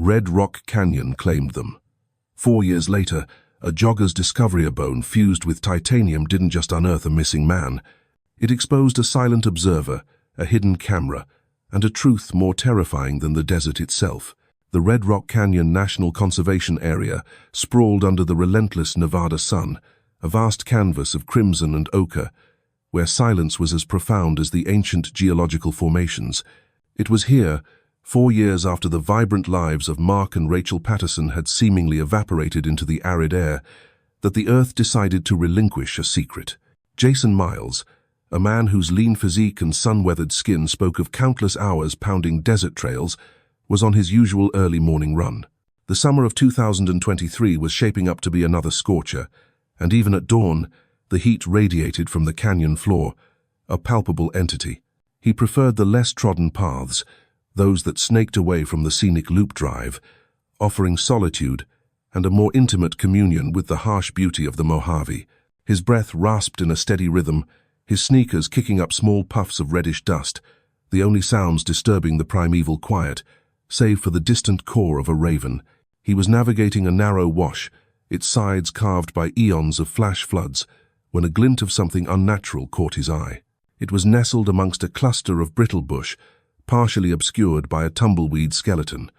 Red Rock Canyon claimed them. 4 years later, a jogger's discovery of bone fused with titanium didn't just unearth a missing man. It exposed a silent observer, a hidden camera, and a truth more terrifying than the desert itself. The Red Rock Canyon National Conservation Area sprawled under the relentless Nevada sun, a vast canvas of crimson and ochre, where silence was as profound as the ancient geological formations. It was here, 4 years after the vibrant lives of Mark and Rachel Patterson had seemingly evaporated into the arid air, that the Earth decided to relinquish a secret. Jason Miles, a man whose lean physique and sun-weathered skin spoke of countless hours pounding desert trails, was on his usual early morning run. The summer of 2023 was shaping up to be another scorcher, and even at dawn, the heat radiated from the canyon floor, a palpable entity. He preferred the less trodden paths, those that snaked away from the scenic loop drive, offering solitude and a more intimate communion with the harsh beauty of the Mojave. His breath rasped in a steady rhythm, his sneakers kicking up small puffs of reddish dust, the only sounds disturbing the primeval quiet, save for the distant caw of a raven. He was navigating a narrow wash, its sides carved by eons of flash floods, when a glint of something unnatural caught his eye. It was nestled amongst a cluster of brittle bush, partially obscured by a tumbleweed skeleton.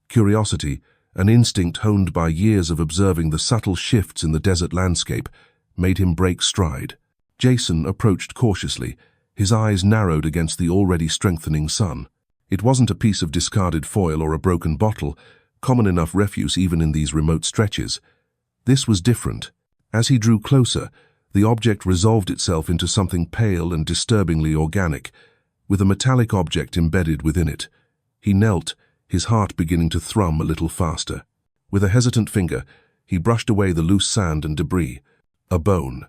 Curiosity, an instinct honed by years of observing the subtle shifts in the desert landscape, made him break stride. Jason approached cautiously, his eyes narrowed against the already strengthening sun. It wasn't a piece of discarded foil or a broken bottle, common enough refuse even in these remote stretches. This was different. As he drew closer, the object resolved itself into something pale and disturbingly organic, with a metallic object embedded within it. He knelt, his heart beginning to thrum a little faster. With a hesitant finger, he brushed away the loose sand and debris. A bone.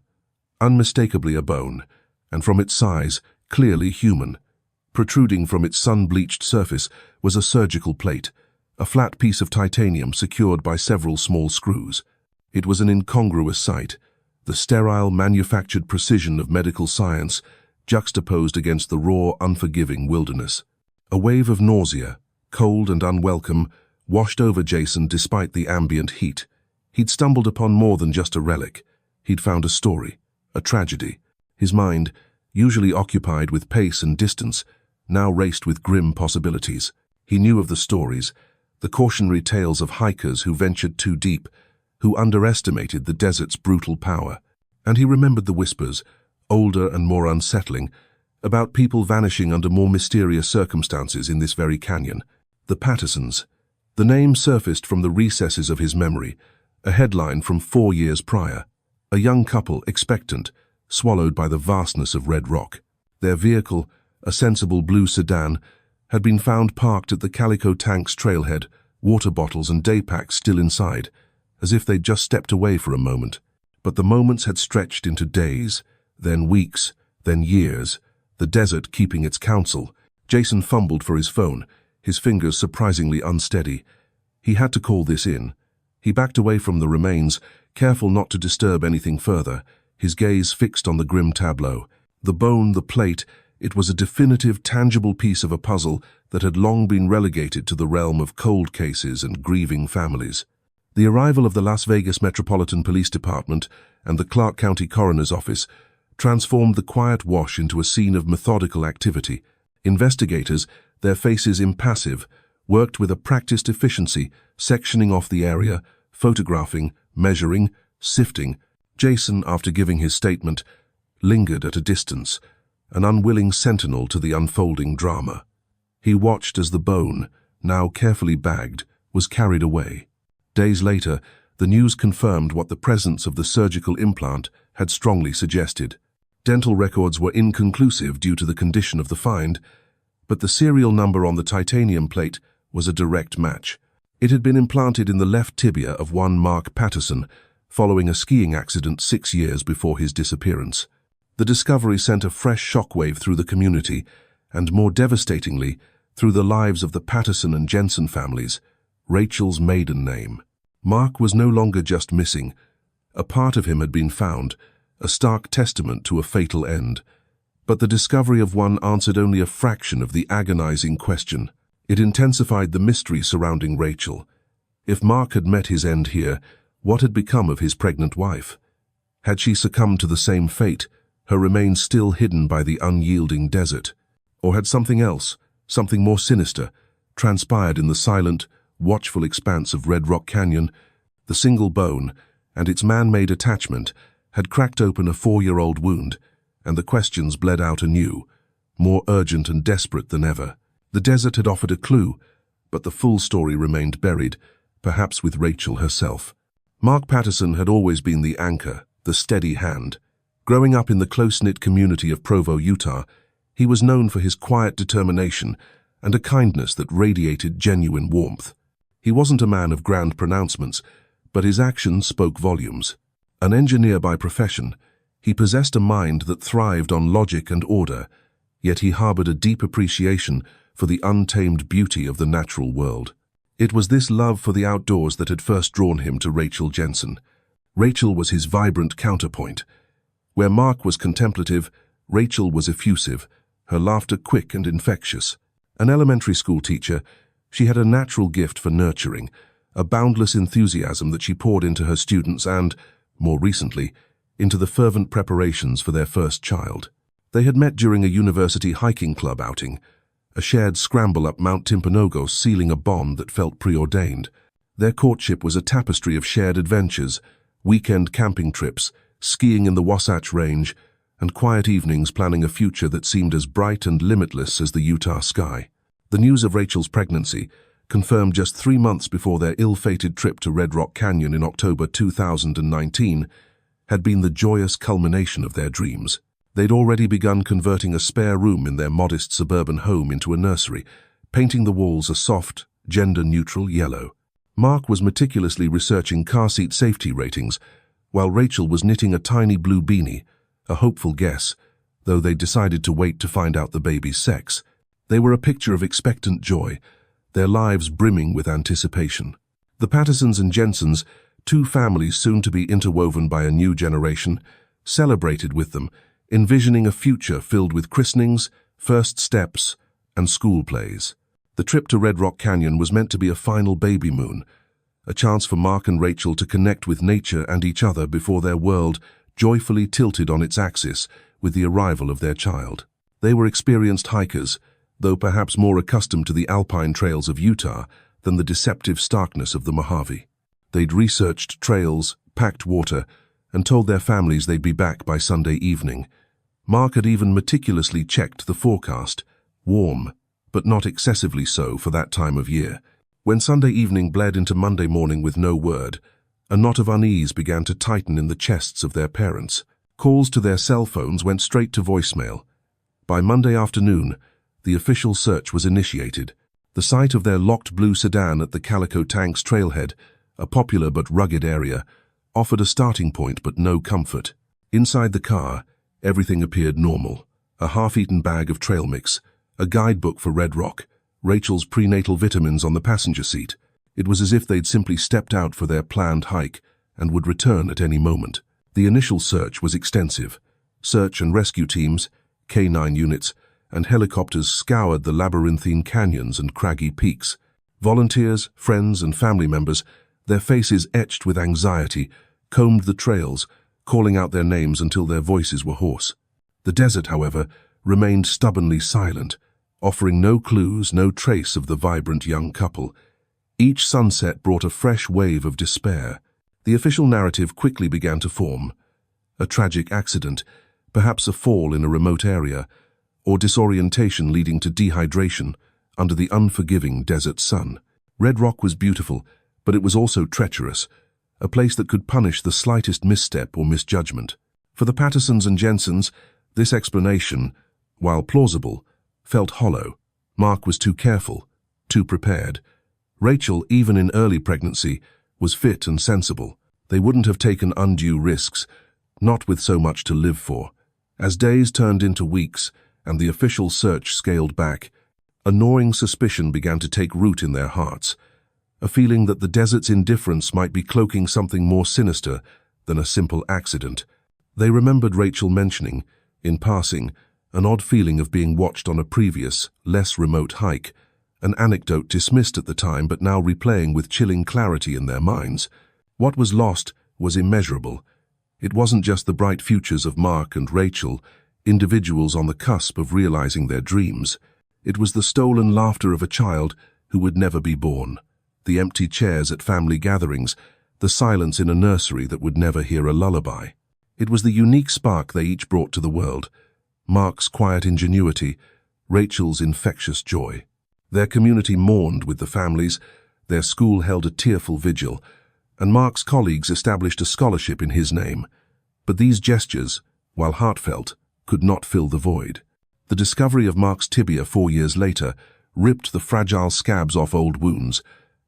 Unmistakably a bone, and from its size, clearly human. Protruding from its sun-bleached surface was a surgical plate, a flat piece of titanium secured by several small screws. It was an incongruous sight, the sterile, manufactured precision of medical science juxtaposed against the raw, unforgiving wilderness. A wave of nausea, cold and unwelcome, washed over Jason despite the ambient heat. He'd stumbled upon more than just a relic. He'd found a story, a tragedy. His mind, usually occupied with pace and distance, now raced with grim possibilities. He knew of the stories, the cautionary tales of hikers who ventured too deep, who underestimated the desert's brutal power. And he remembered the whispers, older and more unsettling, about people vanishing under more mysterious circumstances in this very canyon. The Pattersons. The name surfaced from the recesses of his memory, a headline from 4 years prior. A young couple, expectant, swallowed by the vastness of Red Rock. Their vehicle, a sensible blue sedan, had been found parked at the Calico Tank's trailhead, water bottles and day packs still inside, as if they'd just stepped away for a moment. But the moments had stretched into days, then weeks, then years, the desert keeping its counsel. Jason fumbled for his phone, his fingers surprisingly unsteady. He had to call this in. He backed away from the remains, careful not to disturb anything further, his gaze fixed on the grim tableau. The bone, the plate, it was a definitive, tangible piece of a puzzle that had long been relegated to the realm of cold cases and grieving families. The arrival of the Las Vegas Metropolitan Police Department and the Clark County Coroner's Office transformed the quiet wash into a scene of methodical activity. Investigators, their faces impassive, worked with a practiced efficiency, sectioning off the area, photographing, measuring, sifting. Jason, after giving his statement, lingered at a distance, an unwilling sentinel to the unfolding drama. He watched as the bone, now carefully bagged, was carried away. Days later, the news confirmed what the presence of the surgical implant had strongly suggested. Dental records were inconclusive due to the condition of the find, but the serial number on the titanium plate was a direct match. It had been implanted in the left tibia of one Mark Patterson, following a skiing accident 6 years before his disappearance. The discovery sent a fresh shockwave through the community, and more devastatingly, through the lives of the Patterson and Jensen families, Rachel's maiden name. Mark was no longer just missing. A part of him had been found, a stark testament to a fatal end. But the discovery of one answered only a fraction of the agonizing question. It intensified the mystery surrounding Rachel. If Mark had met his end here, what had become of his pregnant wife? Had she succumbed to the same fate, her remains still hidden by the unyielding desert? Or had something else, something more sinister, transpired in the silent, watchful expanse of Red Rock Canyon? The single bone, and its man-made attachment, had cracked open a 4-year-old wound, and the questions bled out anew, more urgent and desperate than ever. The desert had offered a clue, but the full story remained buried, perhaps with Rachel herself. Mark Patterson had always been the anchor, the steady hand. Growing up in the close-knit community of Provo, Utah, he was known for his quiet determination and a kindness that radiated genuine warmth. He wasn't a man of grand pronouncements, but his actions spoke volumes. An engineer by profession, he possessed a mind that thrived on logic and order, yet he harbored a deep appreciation for the untamed beauty of the natural world. It was this love for the outdoors that had first drawn him to Rachel Jensen. Rachel was his vibrant counterpoint. Where Mark was contemplative, Rachel was effusive, her laughter quick and infectious. An elementary school teacher, she had a natural gift for nurturing, a boundless enthusiasm that she poured into her students and, more recently, into the fervent preparations for their first child. They had met during a university hiking club outing, a shared scramble up Mount Timpanogos sealing a bond that felt preordained. Their courtship was a tapestry of shared adventures, weekend camping trips, skiing in the Wasatch Range, and quiet evenings planning a future that seemed as bright and limitless as the Utah sky. The news of Rachel's pregnancy, confirmed just 3 months before their ill-fated trip to Red Rock Canyon in October 2019, had been the joyous culmination of their dreams. They'd already begun converting a spare room in their modest suburban home into a nursery, painting the walls a soft, gender-neutral yellow. Mark was meticulously researching car seat safety ratings, while Rachel was knitting a tiny blue beanie, a hopeful guess, though they decided to wait to find out the baby's sex. They were a picture of expectant joy, their lives brimming with anticipation. The Pattersons and Jensens, two families soon to be interwoven by a new generation, celebrated with them, envisioning a future filled with christenings, first steps, and school plays. The trip to Red Rock Canyon was meant to be a final baby moon, a chance for Mark and Rachel to connect with nature and each other before their world joyfully tilted on its axis with the arrival of their child. They were experienced hikers, though perhaps more accustomed to the alpine trails of Utah than the deceptive starkness of the Mojave. They'd researched trails, packed water, and told their families they'd be back by Sunday evening. Mark had even meticulously checked the forecast, warm, but not excessively so for that time of year. When Sunday evening bled into Monday morning with no word, a knot of unease began to tighten in the chests of their parents. Calls to their cell phones went straight to voicemail. By Monday afternoon, the official search was initiated. The sight of their locked blue sedan at the Calico Tanks trailhead, a popular but rugged area, offered a starting point but no comfort. Inside the car, everything appeared normal. A half-eaten bag of trail mix, a guidebook for Red Rock, Rachel's prenatal vitamins on the passenger seat. It was as if they'd simply stepped out for their planned hike and would return at any moment. The initial search was extensive. Search and rescue teams, K9 units, and helicopters scoured the labyrinthine canyons and craggy peaks. Volunteers, friends, and family members, their faces etched with anxiety, combed the trails, calling out their names until their voices were hoarse. The desert, however, remained stubbornly silent, offering no clues, no trace of the vibrant young couple. Each sunset brought a fresh wave of despair. The official narrative quickly began to form. A tragic accident, perhaps a fall in a remote area, or disorientation leading to dehydration under the unforgiving desert sun. Red Rock was beautiful, but it was also treacherous, a place that could punish the slightest misstep or misjudgment. For the Pattersons and Jensens, this explanation, while plausible, felt hollow. Mark was too careful, too prepared. Rachel, even in early pregnancy, was fit and sensible. They wouldn't have taken undue risks, not with so much to live for. As days turned into weeks and the official search scaled back, a gnawing suspicion began to take root in their hearts, a feeling that the desert's indifference might be cloaking something more sinister than a simple accident. They remembered Rachel mentioning, in passing, an odd feeling of being watched on a previous, less remote hike, an anecdote dismissed at the time but now replaying with chilling clarity in their minds. What was lost was immeasurable. It wasn't just the bright futures of Mark and Rachel, individuals on the cusp of realizing their dreams. It was the stolen laughter of a child who would never be born, the empty chairs at family gatherings, the silence in a nursery that would never hear a lullaby. It was the unique spark they each brought to the world, Mark's quiet ingenuity, Rachel's infectious joy. Their community mourned with the families, their school held a tearful vigil, and Mark's colleagues established a scholarship in his name. But these gestures, while heartfelt, could not fill the void. The discovery of Mark's tibia 4 years later ripped the fragile scabs off old wounds,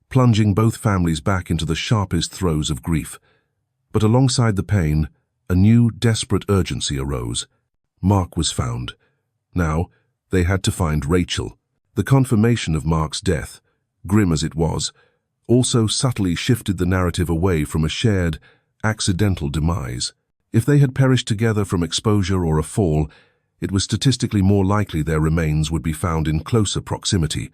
plunging both families back into the sharpest throes of grief. But alongside the pain, a new, desperate urgency arose. Mark was found. Now, they had to find Rachel. The confirmation of Mark's death, grim as it was, also subtly shifted the narrative away from a shared, accidental demise. If they had perished together from exposure or a fall, it was statistically more likely their remains would be found in closer proximity,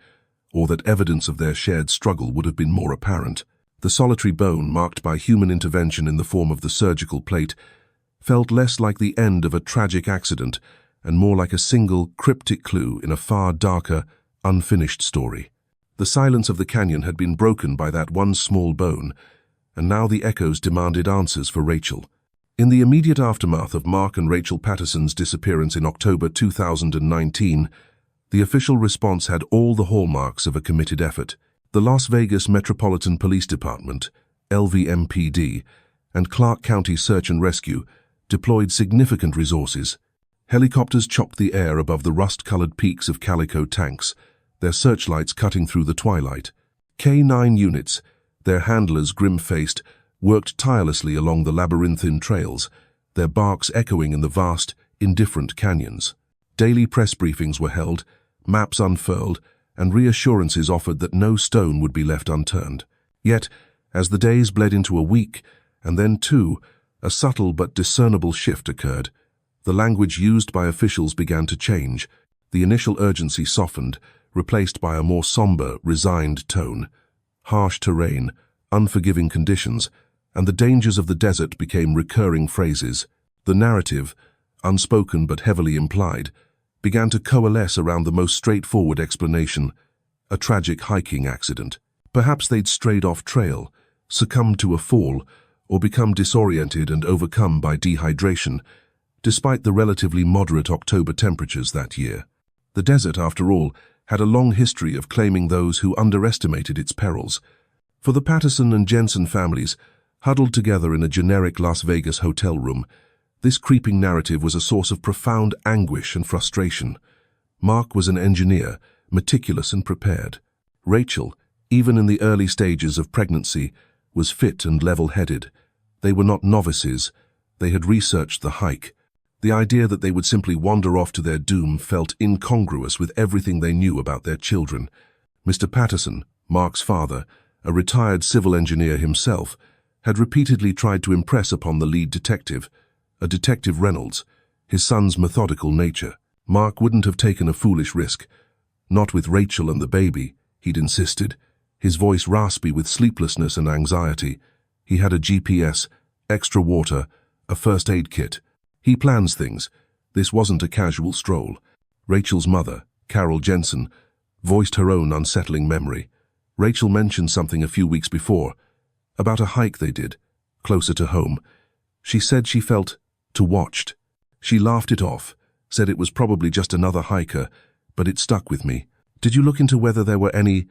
or that evidence of their shared struggle would have been more apparent. The solitary bone, marked by human intervention in the form of the surgical plate, felt less like the end of a tragic accident and more like a single, cryptic clue in a far darker, unfinished story. The silence of the canyon had been broken by that one small bone, and now the echoes demanded answers for Rachel. In the immediate aftermath of Mark and Rachel Patterson's disappearance in October 2019, the official response had all the hallmarks of a committed effort. The Las Vegas Metropolitan Police Department, LVMPD, and Clark County Search and Rescue deployed significant resources. Helicopters chopped the air above the rust-colored peaks of Calico tanks, their searchlights cutting through the twilight. K-9 units, their handlers grim-faced, worked tirelessly along the labyrinthine trails, their barks echoing in the vast, indifferent canyons. Daily press briefings were held, maps unfurled, and reassurances offered that no stone would be left unturned. Yet, as the days bled into a week, and then two, a subtle but discernible shift occurred. The language used by officials began to change. The initial urgency softened, replaced by a more somber, resigned tone. Harsh terrain, unforgiving conditions, and the dangers of the desert became recurring phrases. The narrative, unspoken but heavily implied, began to coalesce around the most straightforward explanation: a tragic hiking accident. Perhaps they'd strayed off trail, succumbed to a fall, or become disoriented and overcome by dehydration, despite the relatively moderate October temperatures that year. The desert, after all, had a long history of claiming those who underestimated its perils. For the Patterson and Jensen families, huddled together in a generic Las Vegas hotel room, this creeping narrative was a source of profound anguish and frustration. Mark was an engineer, meticulous and prepared. Rachel, even in the early stages of pregnancy, was fit and level-headed. They were not novices. They had researched the hike. The idea that they would simply wander off to their doom felt incongruous with everything they knew about their children. Mr. Patterson, Mark's father, a retired civil engineer himself, had repeatedly tried to impress upon the lead detective, a Detective Reynolds, his son's methodical nature. Mark wouldn't have taken a foolish risk. Not with Rachel and the baby, he'd insisted, his voice raspy with sleeplessness and anxiety. He had a GPS, extra water, a first aid kit. He plans things. This wasn't a casual stroll. Rachel's mother, Carol Jensen, voiced her own unsettling memory. Rachel mentioned something a few weeks before, about a hike they did, closer to home. She said she felt watched. She laughed it off, said it was probably just another hiker, but it stuck with me. Did you look into whether there were any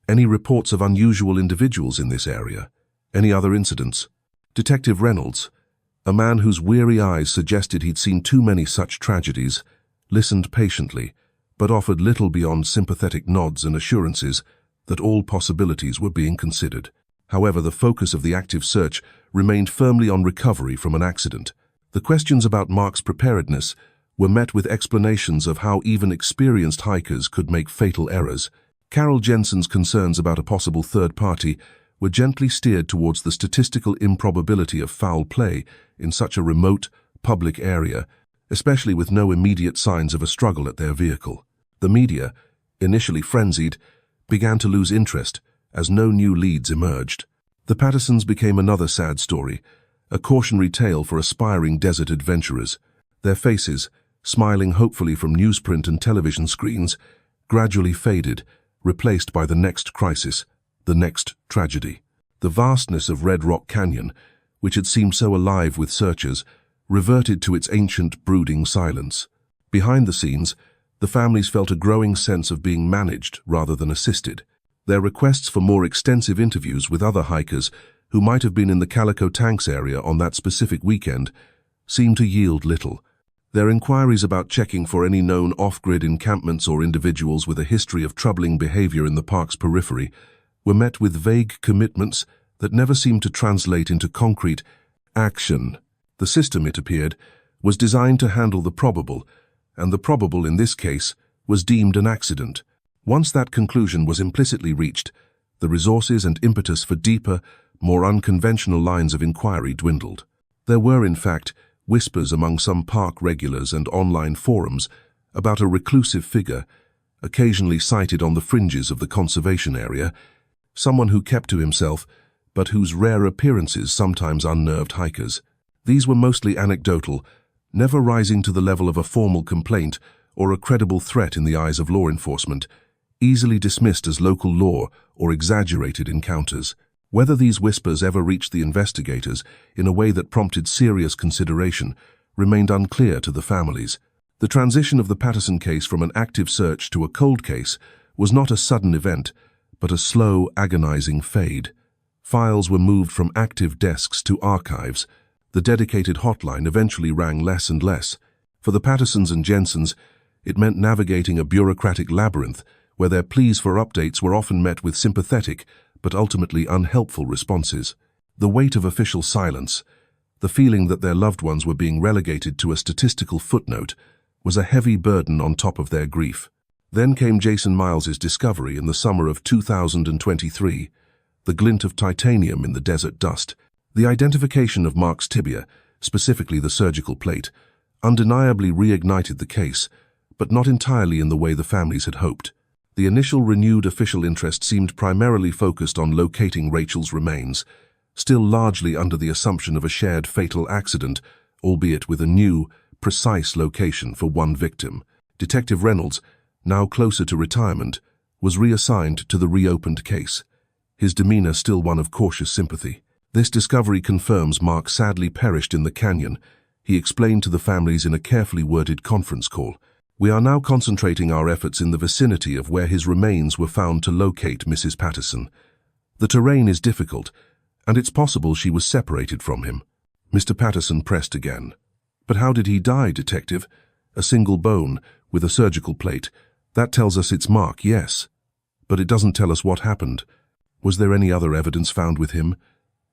reports of unusual individuals in this area? Any other incidents? Detective Reynolds, a man whose weary eyes suggested he'd seen too many such tragedies, listened patiently, but offered little beyond sympathetic nods and assurances that all possibilities were being considered. However, the focus of the active search remained firmly on recovery from an accident. The questions about Mark's preparedness were met with explanations of how even experienced hikers could make fatal errors. Carol Jensen's concerns about a possible third party were gently steered towards the statistical improbability of foul play in such a remote, public area, especially with no immediate signs of a struggle at their vehicle. The media, initially frenzied, began to lose interest as no new leads emerged. The Pattersons became another sad story, a cautionary tale for aspiring desert adventurers. Their faces, smiling hopefully from newsprint and television screens, gradually faded, replaced by the next crisis, the next tragedy. The vastness of Red Rock Canyon, which had seemed so alive with searchers, reverted to its ancient, brooding silence. Behind the scenes, the families felt a growing sense of being managed rather than assisted. Their requests for more extensive interviews with other hikers who might have been in the Calico Tanks area on that specific weekend seemed to yield little. Their inquiries about checking for any known off-grid encampments or individuals with a history of troubling behavior in the park's periphery were met with vague commitments that never seemed to translate into concrete action. The system, it appeared, was designed to handle the probable, and the probable in this case was deemed an accident. Once that conclusion was implicitly reached, the resources and impetus for deeper, more unconventional lines of inquiry dwindled. There were, in fact, whispers among some park regulars and online forums about a reclusive figure, occasionally sighted on the fringes of the conservation area, someone who kept to himself, but whose rare appearances sometimes unnerved hikers. These were mostly anecdotal, never rising to the level of a formal complaint or a credible threat in the eyes of law enforcement, easily dismissed as local lore or exaggerated encounters. Whether these whispers ever reached the investigators in a way that prompted serious consideration remained unclear to the families. The transition of the Patterson case from an active search to a cold case was not a sudden event, but a slow, agonizing fade. Files were moved from active desks to archives. The dedicated hotline eventually rang less and less. For the Pattersons and Jensens, it meant navigating a bureaucratic labyrinth where their pleas for updates were often met with sympathetic but ultimately unhelpful responses. The weight of official silence, the feeling that their loved ones were being relegated to a statistical footnote, was a heavy burden on top of their grief. Then came Jason Miles's discovery in the summer of 2023, the glint of titanium in the desert dust. The identification of Mark's tibia, specifically the surgical plate, undeniably reignited the case, but not entirely in the way the families had hoped. The initial renewed official interest seemed primarily focused on locating Rachel's remains, still largely under the assumption of a shared fatal accident, albeit with a new, precise location for one victim. Detective Reynolds, now closer to retirement, was reassigned to the reopened case, his demeanor still one of cautious sympathy. This discovery confirms Mark sadly perished in the canyon, he explained to the families in a carefully worded conference call. We are now concentrating our efforts in the vicinity of where his remains were found to locate Mrs. Patterson. The terrain is difficult, and it's possible she was separated from him. Mr. Patterson pressed again. But how did he die, Detective? A single bone, with a surgical plate. That tells us it's Mark, yes. But it doesn't tell us what happened. Was there any other evidence found with him?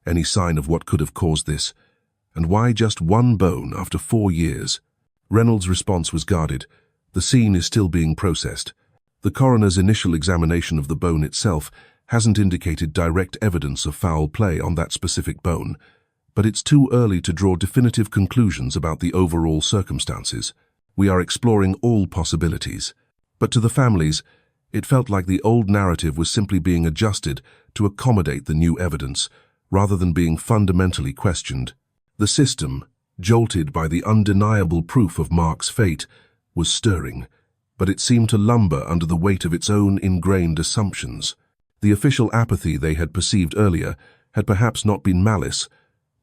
Any sign of what could have caused this? And why just one bone after 4 years? Reynolds' response was guarded. The scene is still being processed. The coroner's initial examination of the bone itself hasn't indicated direct evidence of foul play on that specific bone, but it's too early to draw definitive conclusions about the overall circumstances. We are exploring all possibilities. But to the families, it felt like the old narrative was simply being adjusted to accommodate the new evidence, rather than being fundamentally questioned. The system, jolted by the undeniable proof of Mark's fate, was stirring, but it seemed to lumber under the weight of its own ingrained assumptions. The official apathy they had perceived earlier had perhaps not been malice,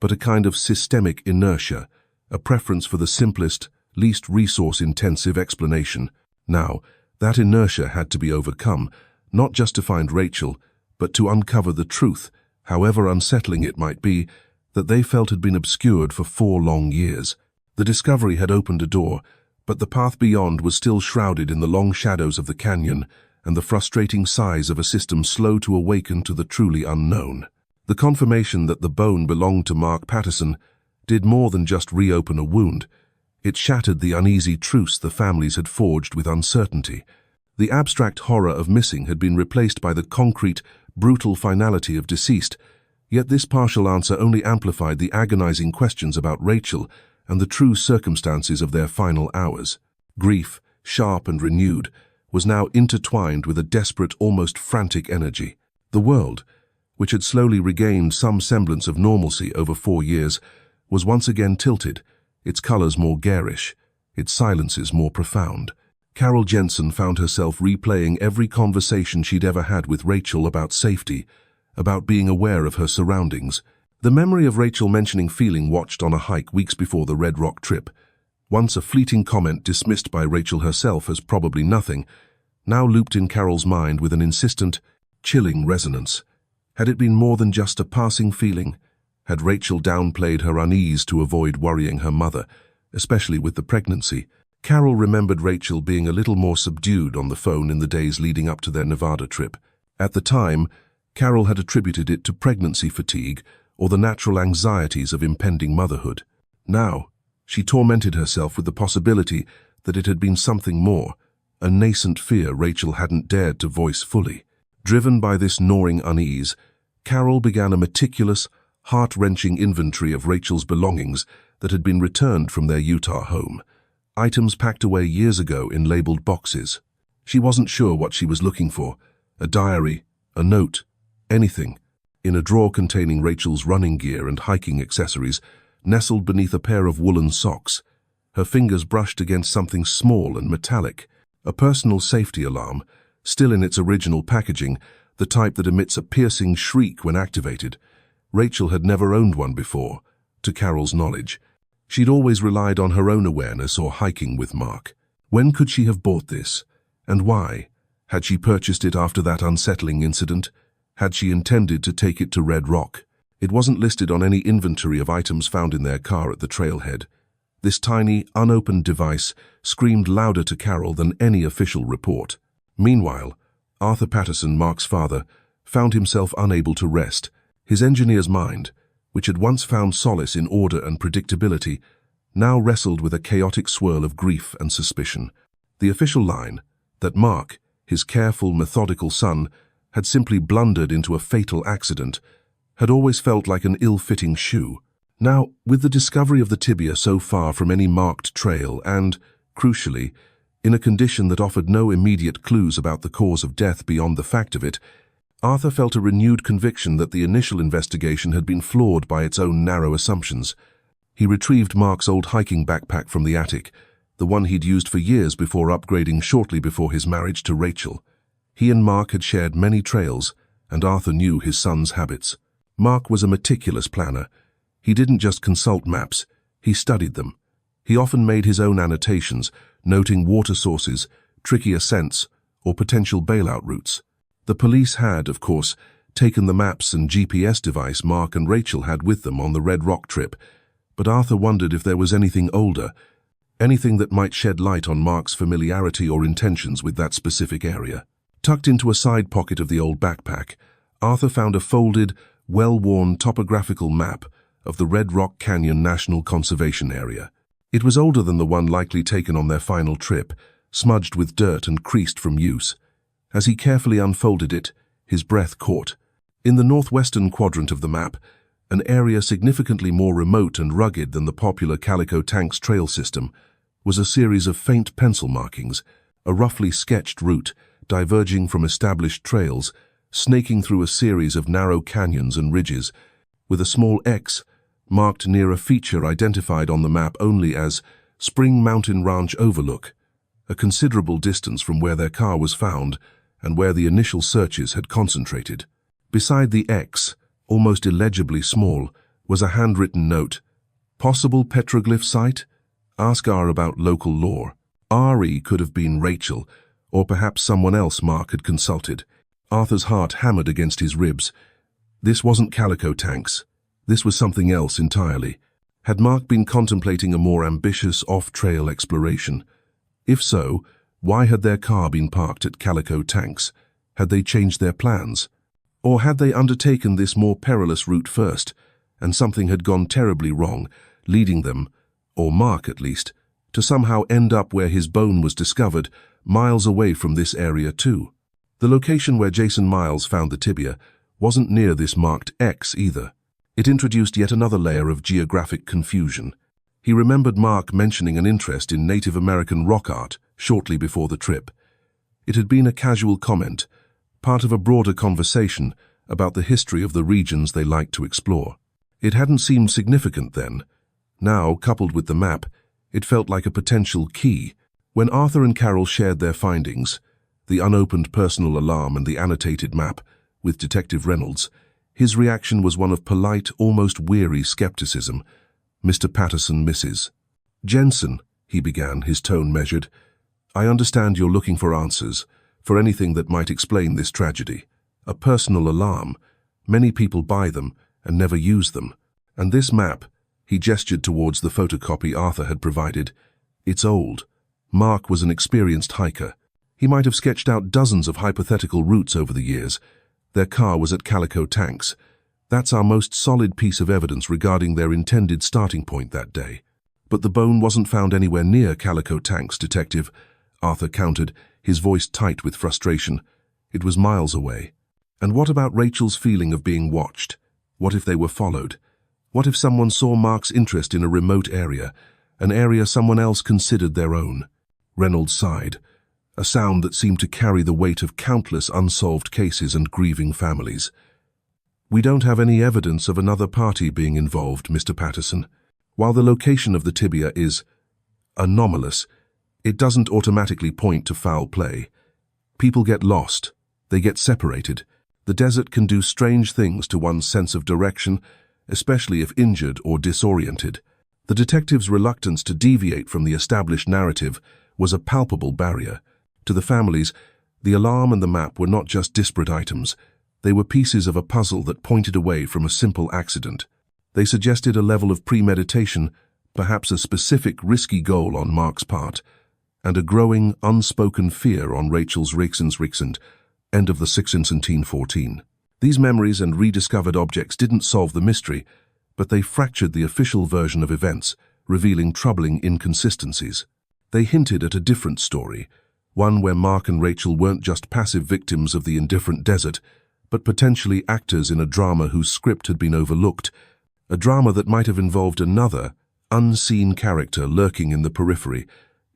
but a kind of systemic inertia, a preference for the simplest, least resource-intensive explanation. Now, that inertia had to be overcome, not just to find Rachel, but to uncover the truth, however unsettling it might be, that they felt had been obscured for 4 long years. The discovery had opened a door, but the path beyond was still shrouded in the long shadows of the canyon and the frustrating sighs of a system slow to awaken to the truly unknown. The confirmation that the bone belonged to Mark Patterson did more than just reopen a wound. It shattered the uneasy truce the families had forged with uncertainty. The abstract horror of missing had been replaced by the concrete, brutal finality of deceased, yet this partial answer only amplified the agonizing questions about Rachel and the true circumstances of their final hours. Grief, sharp and renewed, was now intertwined with a desperate, almost frantic energy. The world, which had slowly regained some semblance of normalcy over 4 years, was once again tilted, its colors more garish, its silences more profound. Carol Jensen found herself replaying every conversation she'd ever had with Rachel about safety, about being aware of her surroundings. The memory of Rachel mentioning feeling watched on a hike weeks before the Red Rock trip, once a fleeting comment dismissed by Rachel herself as probably nothing, now looped in Carol's mind with an insistent, chilling resonance. Had it been more than just a passing feeling? Had Rachel downplayed her unease to avoid worrying her mother, especially with the pregnancy? Carol remembered Rachel being a little more subdued on the phone in the days leading up to their Nevada trip. At the time, Carol had attributed it to pregnancy fatigue or the natural anxieties of impending motherhood. Now, she tormented herself with the possibility that it had been something more, a nascent fear Rachel hadn't dared to voice fully. Driven by this gnawing unease, Carol began a meticulous, heart-wrenching inventory of Rachel's belongings that had been returned from their Utah home. Items packed away years ago in labeled boxes. She wasn't sure what she was looking for. A diary, a note, anything. In a drawer containing Rachel's running gear and hiking accessories, nestled beneath a pair of woolen socks, her fingers brushed against something small and metallic, a personal safety alarm, still in its original packaging, the type that emits a piercing shriek when activated. Rachel had never owned one before, to Carol's knowledge. She'd always relied on her own awareness or hiking with Mark. When could she have bought this? And why? Had she purchased it after that unsettling incident? Had she intended to take it to Red Rock? It wasn't listed on any inventory of items found in their car at the trailhead. This tiny, unopened device screamed louder to Carol than any official report. Meanwhile, Arthur Patterson, Mark's father, found himself unable to rest. His engineer's mind, which had once found solace in order and predictability, now wrestled with a chaotic swirl of grief and suspicion. The official line, that Mark, his careful, methodical son, had simply blundered into a fatal accident, had always felt like an ill-fitting shoe. Now, with the discovery of the tibia so far from any marked trail and, crucially, in a condition that offered no immediate clues about the cause of death beyond the fact of it, Arthur felt a renewed conviction that the initial investigation had been flawed by its own narrow assumptions. He retrieved Mark's old hiking backpack from the attic, the one he'd used for years before upgrading shortly before his marriage to Rachel. He and Mark had shared many trails, and Arthur knew his son's habits. Mark was a meticulous planner. He didn't just consult maps, he studied them. He often made his own annotations, noting water sources, tricky ascents, or potential bailout routes. The police had, of course, taken the maps and GPS device Mark and Rachel had with them on the Red Rock trip, but Arthur wondered if there was anything older, anything that might shed light on Mark's familiarity or intentions with that specific area. Tucked into a side pocket of the old backpack, Arthur found a folded, well-worn topographical map of the Red Rock Canyon National Conservation Area. It was older than the one likely taken on their final trip, smudged with dirt and creased from use. As he carefully unfolded it, his breath caught. In the northwestern quadrant of the map, an area significantly more remote and rugged than the popular Calico Tanks trail system, was a series of faint pencil markings, a roughly sketched route diverging from established trails, snaking through a series of narrow canyons and ridges, with a small X marked near a feature identified on the map only as Spring Mountain Ranch Overlook, a considerable distance from where their car was found and where the initial searches had concentrated. Beside the X, almost illegibly small, was a handwritten note. Possible petroglyph site? Ask R about local lore. RE could have been Rachel, or perhaps someone else Mark had consulted. Arthur's heart hammered against his ribs. This wasn't Calico Tanks. This was something else entirely. Had Mark been contemplating a more ambitious off-trail exploration? If so, why had their car been parked at Calico Tanks? Had they changed their plans? Or had they undertaken this more perilous route first, and something had gone terribly wrong, leading them, or Mark at least, to somehow end up where his bone was discovered, miles away from this area too? The location where Jason Miles found the tibia wasn't near this marked X either. It introduced yet another layer of geographic confusion. He remembered Mark mentioning an interest in Native American rock art shortly before the trip. It had been a casual comment, part of a broader conversation about the history of the regions they liked to explore. It hadn't seemed significant then. Now, coupled with the map, it felt like a potential key. When Arthur and Carol shared their findings, the unopened personal alarm and the annotated map, with Detective Reynolds, his reaction was one of polite, almost weary skepticism. "Mr. Patterson, Mrs. Jensen," he began, his tone measured, "I understand you're looking for answers, for anything that might explain this tragedy. A personal alarm. Many people buy them and never use them. And this map," he gestured towards the photocopy Arthur had provided, "it's old. Mark was an experienced hiker. He might have sketched out dozens of hypothetical routes over the years. Their car was at Calico Tanks. That's our most solid piece of evidence regarding their intended starting point that day." "But the bone wasn't found anywhere near Calico Tanks, Detective," Arthur countered, his voice tight with frustration. "It was miles away. And what about Rachel's feeling of being watched? What if they were followed? What if someone saw Mark's interest in a remote area, an area someone else considered their own?" Reynolds sighed, a sound that seemed to carry the weight of countless unsolved cases and grieving families. "We don't have any evidence of another party being involved, Mr. Patterson. While the location of the tibia is anomalous, it doesn't automatically point to foul play. People get lost. They get separated. The desert can do strange things to one's sense of direction, especially if injured or disoriented." The detective's reluctance to deviate from the established narrative was a palpable barrier. To the families, the alarm and the map were not just disparate items. They were pieces of a puzzle that pointed away from a simple accident. They suggested a level of premeditation, perhaps a specific risky goal on Mark's part, and a growing, unspoken fear on Rachel's Rixens, end of the 1614. These memories and rediscovered objects didn't solve the mystery, but they fractured the official version of events, revealing troubling inconsistencies. They hinted at a different story, one where Mark and Rachel weren't just passive victims of the indifferent desert, but potentially actors in a drama whose script had been overlooked, a drama that might have involved another, unseen character lurking in the periphery,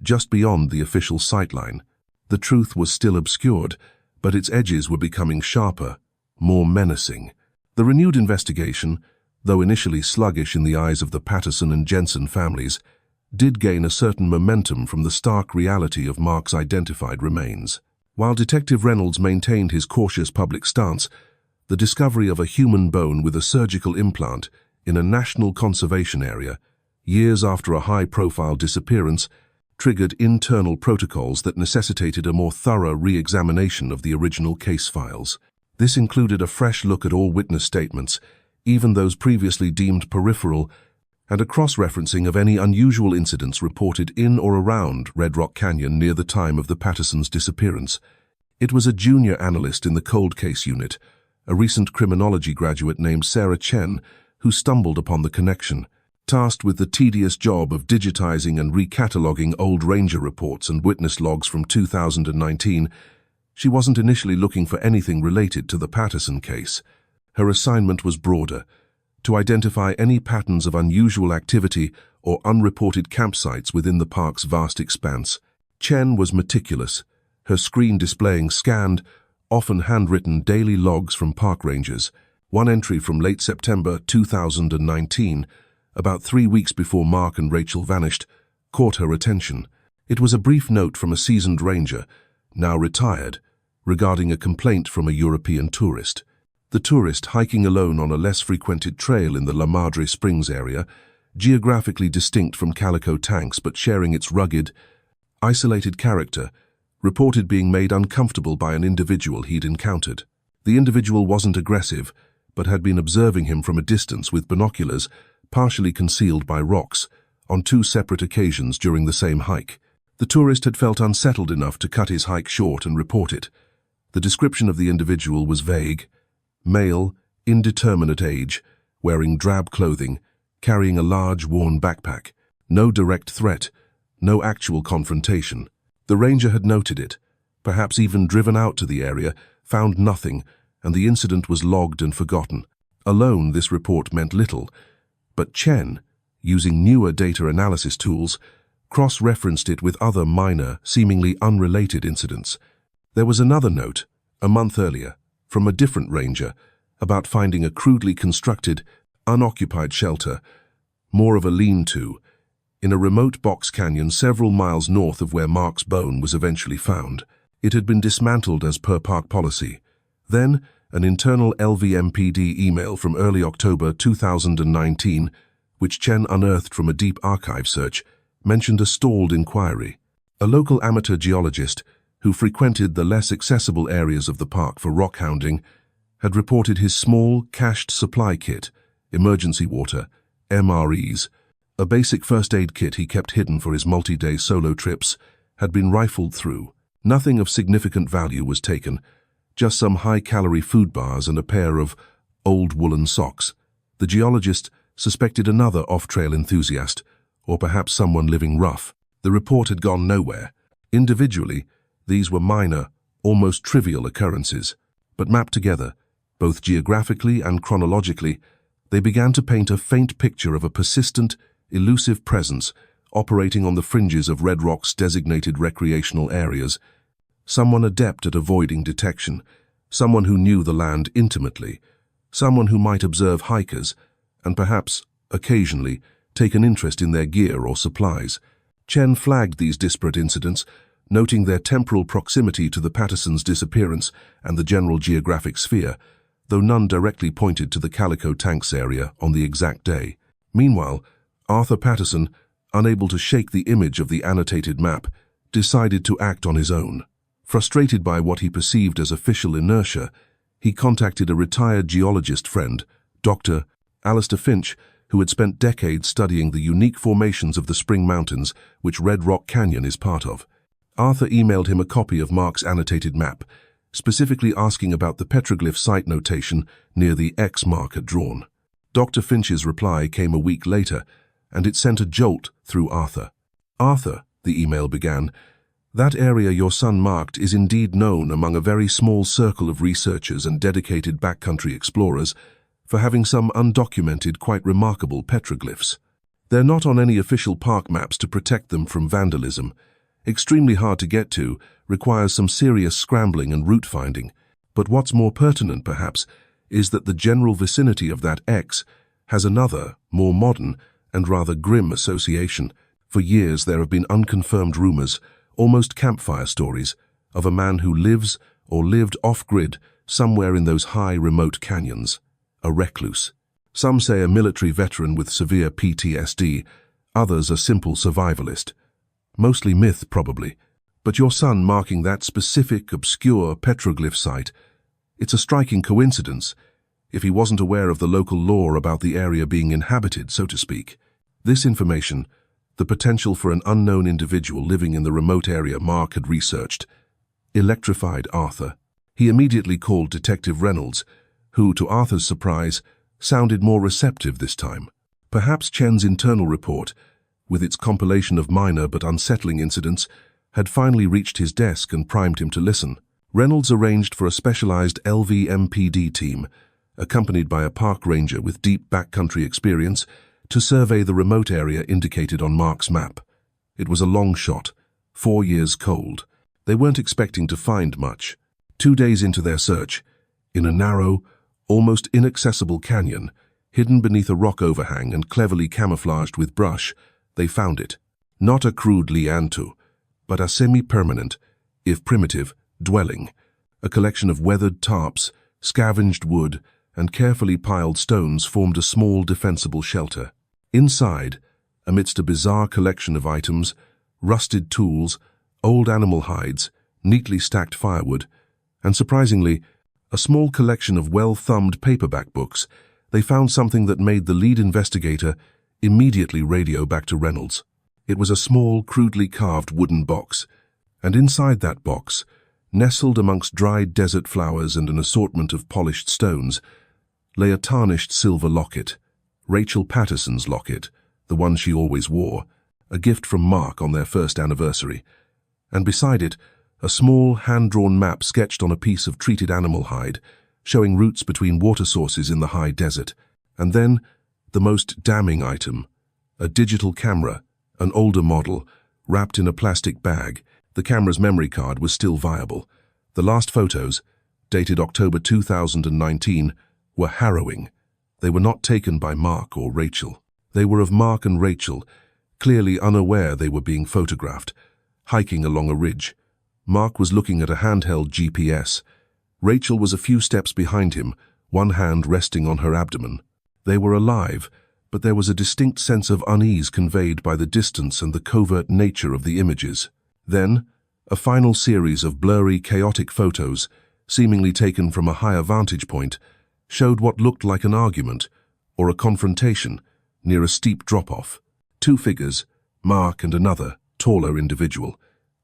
just beyond the official sightline. The truth was still obscured, but its edges were becoming sharper, more menacing. The renewed investigation, though initially sluggish in the eyes of the Patterson and Jensen families, did gain a certain momentum from the stark reality of Mark's identified remains. While Detective Reynolds maintained his cautious public stance, the discovery of a human bone with a surgical implant in a national conservation area, years after a high-profile disappearance, triggered internal protocols that necessitated a more thorough re-examination of the original case files. This included a fresh look at all witness statements, even those previously deemed peripheral, and a cross-referencing of any unusual incidents reported in or around Red Rock Canyon near the time of the Pattersons' disappearance. It was a junior analyst in the cold case unit, a recent criminology graduate named Sarah Chen, who stumbled upon the connection. Tasked with the tedious job of digitizing and recataloguing old ranger reports and witness logs from 2019, she wasn't initially looking for anything related to the Patterson case. Her assignment was broader, to identify any patterns of unusual activity or unreported campsites within the park's vast expanse. Chen was meticulous, her screen displaying scanned, often handwritten daily logs from park rangers. One entry from late September 2019, about 3 weeks before Mark and Rachel vanished, caught her attention. It was a brief note from a seasoned ranger, now retired, regarding a complaint from a European tourist. The tourist, hiking alone on a less frequented trail in the La Madre Springs area, geographically distinct from Calico Tanks but sharing its rugged, isolated character, reported being made uncomfortable by an individual he'd encountered. The individual wasn't aggressive, but had been observing him from a distance with binoculars, partially concealed by rocks, on 2 separate occasions during the same hike. The tourist had felt unsettled enough to cut his hike short and report it. The description of the individual was vague. Male, indeterminate age, wearing drab clothing, carrying a large worn backpack. No direct threat, no actual confrontation. The ranger had noted it, perhaps even driven out to the area, found nothing, and the incident was logged and forgotten. Alone, this report meant little, but Chen, using newer data analysis tools, cross-referenced it with other minor, seemingly unrelated incidents. There was another note, a month earlier, from a different ranger, about finding a crudely constructed, unoccupied shelter, more of a lean-to, in a remote box canyon several miles north of where Mark's bone was eventually found. It had been dismantled as per park policy. Then, an internal LVMPD email from early October 2019, which Chen unearthed from a deep archive search, mentioned a stalled inquiry. A local amateur geologist, who frequented the less accessible areas of the park for rock hounding, had reported his small, cached supply kit, emergency water, MREs, a basic first aid kit he kept hidden for his multi-day solo trips, had been rifled through. Nothing of significant value was taken, just some high-calorie food bars and a pair of old woolen socks. The geologist suspected another off-trail enthusiast, or perhaps someone living rough. The report had gone nowhere. Individually, these were minor, almost trivial occurrences, but mapped together, both geographically and chronologically, they began to paint a faint picture of a persistent, elusive presence operating on the fringes of Red Rock's designated recreational areas. Someone adept at avoiding detection, someone who knew the land intimately, someone who might observe hikers and perhaps, occasionally, take an interest in their gear or supplies. Chen flagged these disparate incidents, noting their temporal proximity to the Pattersons' disappearance and the general geographic sphere, though none directly pointed to the Calico Tanks area on the exact day. Meanwhile, Arthur Patterson, unable to shake the image of the annotated map, decided to act on his own. Frustrated by what he perceived as official inertia, he contacted a retired geologist friend, Dr. Alistair Finch, who had spent decades studying the unique formations of the Spring Mountains, which Red Rock Canyon is part of. Arthur emailed him a copy of Mark's annotated map, specifically asking about the petroglyph site notation near the X mark had drawn. Dr. Finch's reply came a week later, and it sent a jolt through Arthur. "Arthur," the email began, "that area your son marked is indeed known among a very small circle of researchers and dedicated backcountry explorers for having some undocumented, quite remarkable petroglyphs. They're not on any official park maps to protect them from vandalism. Extremely hard to get to, requires some serious scrambling and route finding. But what's more pertinent, perhaps, is that the general vicinity of that X has another, more modern, and rather grim association. For years there have been unconfirmed rumors, almost campfire stories, of a man who lives or lived off-grid somewhere in those high, remote canyons. A recluse. Some say a military veteran with severe PTSD, others a simple survivalist. Mostly myth, probably. But your son marking that specific, obscure petroglyph site, it's a striking coincidence, if he wasn't aware of the local lore about the area being inhabited, so to speak. This information, the potential for an unknown individual living in the remote area Mark had researched, electrified Arthur. He immediately called Detective Reynolds, who, to Arthur's surprise, sounded more receptive this time. Perhaps Chen's internal report, with its compilation of minor but unsettling incidents, had finally reached his desk and primed him to listen. Reynolds arranged for a specialized LVMPD team, accompanied by a park ranger with deep backcountry experience, to survey the remote area indicated on Mark's map. It was a long shot, 4 years cold. They weren't expecting to find much. 2 days into their search, in a narrow, almost inaccessible canyon, hidden beneath a rock overhang and cleverly camouflaged with brush, they found it. Not a crude liantu, but a semi-permanent, if primitive, dwelling. A collection of weathered tarps, scavenged wood, and carefully piled stones formed a small defensible shelter. Inside, amidst a bizarre collection of items, rusted tools, old animal hides, neatly stacked firewood, and surprisingly, a small collection of well-thumbed paperback books, they found something that made the lead investigator immediately radio back to Reynolds. It was a small, crudely carved wooden box, and inside that box, nestled amongst dried desert flowers and an assortment of polished stones, lay a tarnished silver locket, Rachel Patterson's locket, the one she always wore, a gift from Mark on their first anniversary, and beside it, a small, hand-drawn map sketched on a piece of treated animal hide, showing routes between water sources in the high desert. And then, the most damning item, a digital camera, an older model, wrapped in a plastic bag. The camera's memory card was still viable, The last photos, dated October 2019, were harrowing. They were not taken by Mark or Rachel. They were of Mark and Rachel, clearly unaware they were being photographed, hiking along a ridge. Mark was looking at a handheld GPS. Rachel was a few steps behind him, one hand resting on her abdomen. They were alive, but there was a distinct sense of unease conveyed by the distance and the covert nature of the images. Then, a final series of blurry, chaotic photos, seemingly taken from a higher vantage point, showed what looked like an argument or a confrontation near a steep drop-off. Two figures, Mark and another, taller individual.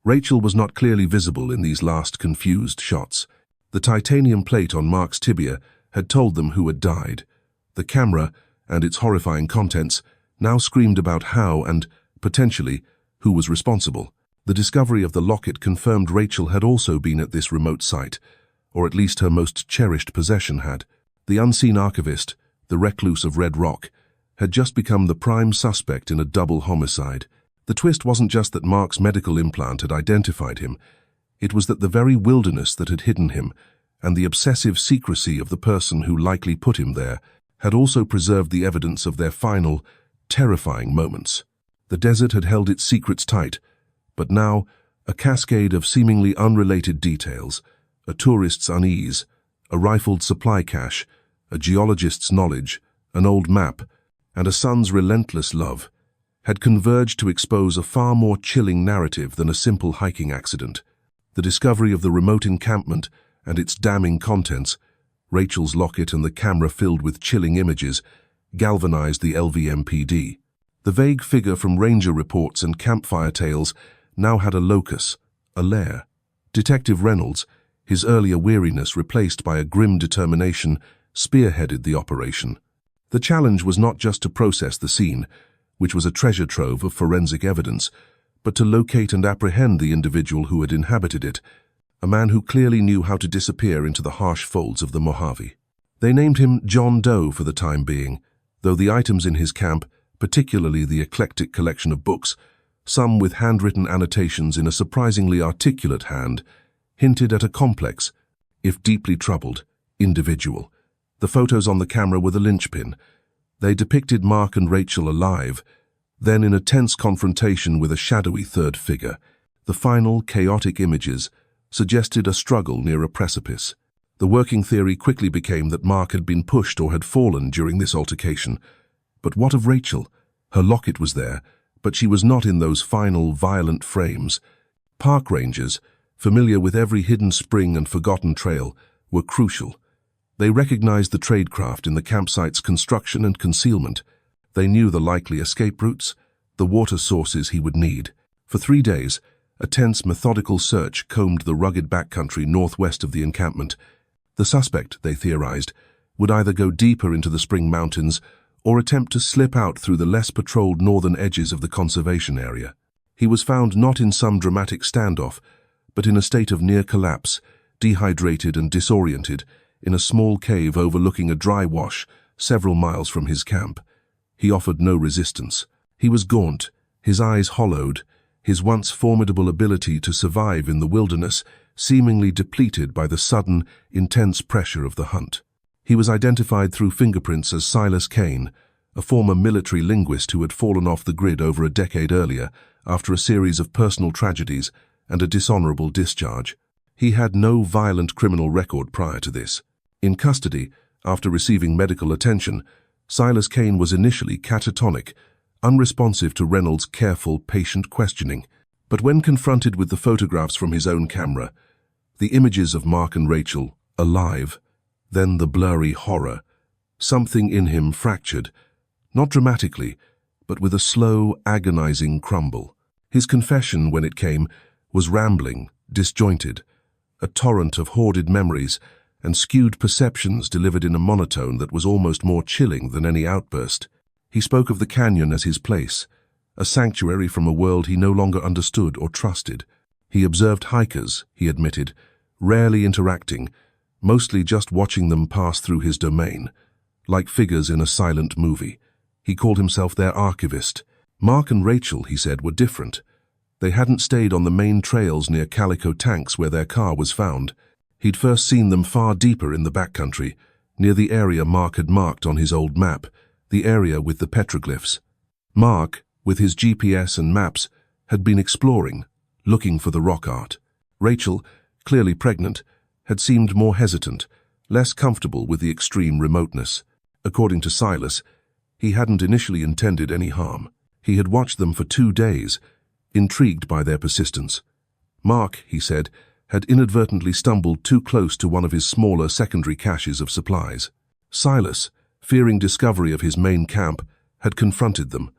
Rachel was not clearly visible in these last confused shots. The titanium plate on Mark's tibia had told them who had died. The camera and its horrifying contents now screamed about how and, potentially, who was responsible. The discovery of the locket confirmed Rachel had also been at this remote site, or at least her most cherished possession had. The unseen archivist, the recluse of Red Rock, had just become the prime suspect in a double homicide. The twist wasn't just that Mark's medical implant had identified him. It was that the very wilderness that had hidden him, and the obsessive secrecy of the person who likely put him there, had also preserved the evidence of their final, terrifying moments. The desert had held its secrets tight, but now, a cascade of seemingly unrelated details, a tourist's unease, a rifled supply cache, a geologist's knowledge, an old map, and a son's relentless love, had converged to expose a far more chilling narrative than a simple hiking accident. The discovery of the remote encampment and its damning contents, Rachel's locket and the camera filled with chilling images, galvanized the LVMPD. The vague figure from ranger reports and campfire tales now had a locus, a lair. Detective Reynolds, his earlier weariness replaced by a grim determination, spearheaded the operation. The challenge was not just to process the scene, which was a treasure trove of forensic evidence, but to locate and apprehend the individual who had inhabited it, a man who clearly knew how to disappear into the harsh folds of the Mojave. They named him John Doe for the time being, though the items in his camp, particularly the eclectic collection of books, some with handwritten annotations in a surprisingly articulate hand, hinted at a complex, if deeply troubled, individual. The photos on the camera were the linchpin. They depicted Mark and Rachel alive, then in a tense confrontation with a shadowy third figure. The final, chaotic images suggested a struggle near a precipice. The working theory quickly became that Mark had been pushed or had fallen during this altercation. But what of Rachel? Her locket was there, but she was not in those final, violent frames. Park rangers, familiar with every hidden spring and forgotten trail, were crucial. They recognized the tradecraft in the campsite's construction and concealment. They knew the likely escape routes, the water sources he would need. For 3 days, a tense, methodical search combed the rugged backcountry northwest of the encampment. The suspect, they theorized, would either go deeper into the Spring Mountains or attempt to slip out through the less patrolled northern edges of the conservation area. He was found not in some dramatic standoff, but in a state of near collapse, dehydrated and disoriented, in a small cave overlooking a dry wash several miles from his camp. He offered no resistance. He was gaunt, his eyes hollowed, his once formidable ability to survive in the wilderness seemingly depleted by the sudden, intense pressure of the hunt. He was identified through fingerprints as Silas Kane, a former military linguist who had fallen off the grid over a decade earlier after a series of personal tragedies and a dishonorable discharge. He had no violent criminal record prior to this. In custody, after receiving medical attention, Silas Kane was initially catatonic, unresponsive to Reynolds' careful, patient questioning. But when confronted with the photographs from his own camera, the images of Mark and Rachel, alive, then the blurry horror, something in him fractured, not dramatically, but with a slow, agonizing crumble. His confession, when it came, was rambling, disjointed, a torrent of hoarded memories and skewed perceptions delivered in a monotone that was almost more chilling than any outburst. He spoke of the canyon as his place, a sanctuary from a world he no longer understood or trusted. He observed hikers, he admitted, rarely interacting, mostly just watching them pass through his domain, like figures in a silent movie. He called himself their archivist. Mark and Rachel, he said, were different. They hadn't stayed on the main trails near Calico Tanks where their car was found. He'd first seen them far deeper in the backcountry, near the area Mark had marked on his old map, the area with the petroglyphs. Mark, with his GPS and maps, had been exploring, looking for the rock art. Rachel, clearly pregnant, had seemed more hesitant, less comfortable with the extreme remoteness. According to Silas, he hadn't initially intended any harm. He had watched them for 2 days, intrigued by their persistence. Mark, he said, had inadvertently stumbled too close to one of his smaller secondary caches of supplies. Silas, fearing discovery of his main camp, had confronted them.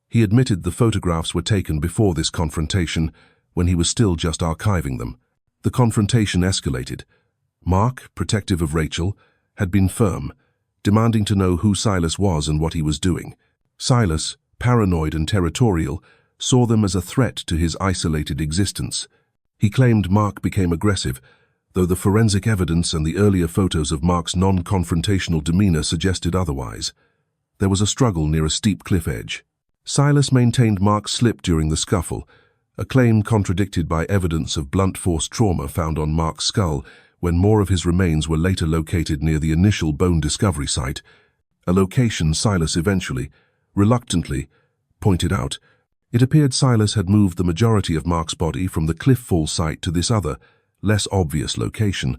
He admitted the photographs were taken before this confrontation, when he was still just archiving them. The confrontation escalated. Mark, protective of Rachel, had been firm, demanding to know who Silas was and what he was doing. Silas, paranoid and territorial, saw them as a threat to his isolated existence. He claimed Mark became aggressive, though the forensic evidence and the earlier photos of Mark's non-confrontational demeanor suggested otherwise. There was a struggle near a steep cliff edge. Silas maintained Mark slipped during the scuffle, a claim contradicted by evidence of blunt force trauma found on Mark's skull when more of his remains were later located near the initial bone discovery site, a location Silas eventually, reluctantly, pointed out. It appeared Silas had moved the majority of Mark's body from the cliff fall site to this other, less obvious location,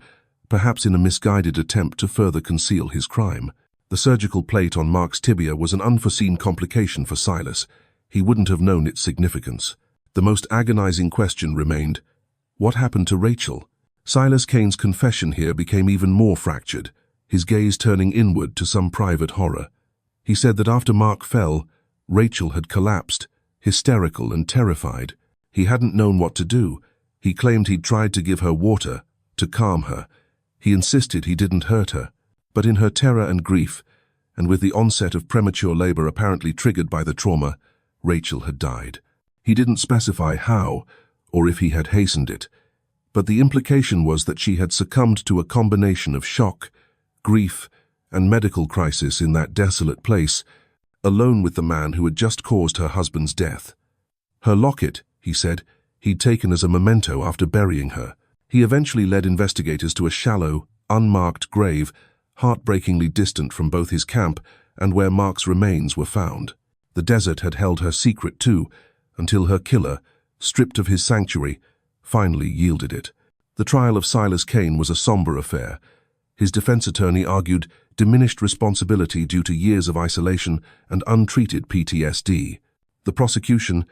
perhaps in a misguided attempt to further conceal his crime. The surgical plate on Mark's tibia was an unforeseen complication for Silas. He wouldn't have known its significance. The most agonizing question remained, what happened to Rachel? Silas Kane's confession here became even more fractured, his gaze turning inward to some private horror. He said that after Mark fell, Rachel had collapsed, hysterical and terrified. He hadn't known what to do. He claimed he'd tried to give her water, to calm her. He insisted he didn't hurt her. But in her terror and grief, and with the onset of premature labor apparently triggered by the trauma, Rachel had died. He didn't specify how, or if he had hastened it, but the implication was that she had succumbed to a combination of shock, grief, and medical crisis in that desolate place, alone with the man who had just caused her husband's death. Her locket, he said, he'd taken as a memento after burying her. He eventually led investigators to a shallow, unmarked grave, heartbreakingly distant from both his camp and where Mark's remains were found. The desert had held her secret too, until her killer, stripped of his sanctuary, finally yielded it. The trial of Silas Kane was a somber affair. His defense attorney argued diminished responsibility due to years of isolation and untreated PTSD. The prosecution,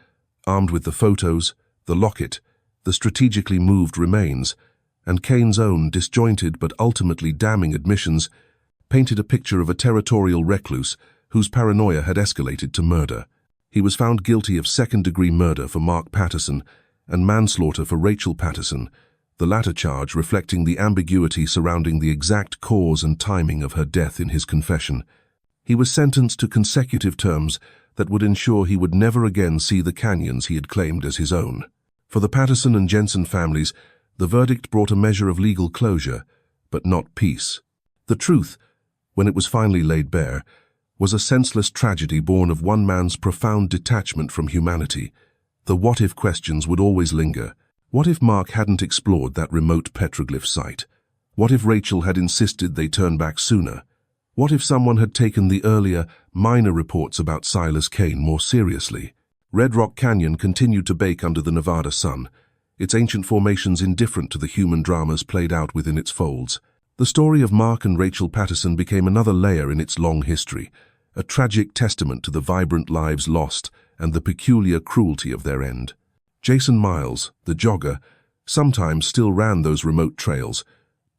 armed with the photos, the locket, the strategically moved remains, and Kane's own disjointed but ultimately damning admissions, painted a picture of a territorial recluse whose paranoia had escalated to murder. He was found guilty of second-degree murder for Mark Patterson and manslaughter for Rachel Patterson, the latter charge reflecting the ambiguity surrounding the exact cause and timing of her death in his confession. He was sentenced to consecutive terms that would ensure he would never again see the canyons he had claimed as his own. For the Patterson and Jensen families, the verdict brought a measure of legal closure, but not peace. The truth, when it was finally laid bare, was a senseless tragedy born of one man's profound detachment from humanity. The what-if questions would always linger. What if Mark hadn't explored that remote petroglyph site? What if Rachel had insisted they turn back sooner? What if someone had taken the earlier, minor reports about Silas Kane more seriously? Red Rock Canyon continued to bake under the Nevada sun, its ancient formations indifferent to the human dramas played out within its folds. The story of Mark and Rachel Patterson became another layer in its long history, a tragic testament to the vibrant lives lost and the peculiar cruelty of their end. Jason Miles, the jogger, sometimes still ran those remote trails,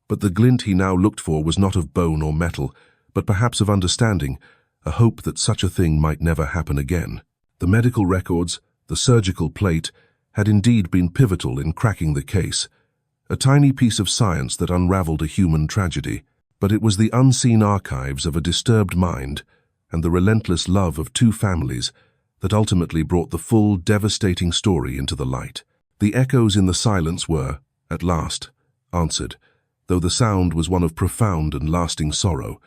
but the glint he now looked for was not of bone or metal, but perhaps of understanding, a hope that such a thing might never happen again. The medical records, the surgical plate, had indeed been pivotal in cracking the case, a tiny piece of science that unraveled a human tragedy. But it was the unseen archives of a disturbed mind and the relentless love of two families that ultimately brought the full, devastating story into the light. The echoes in the silence were, at last, answered, though the sound was one of profound and lasting sorrow.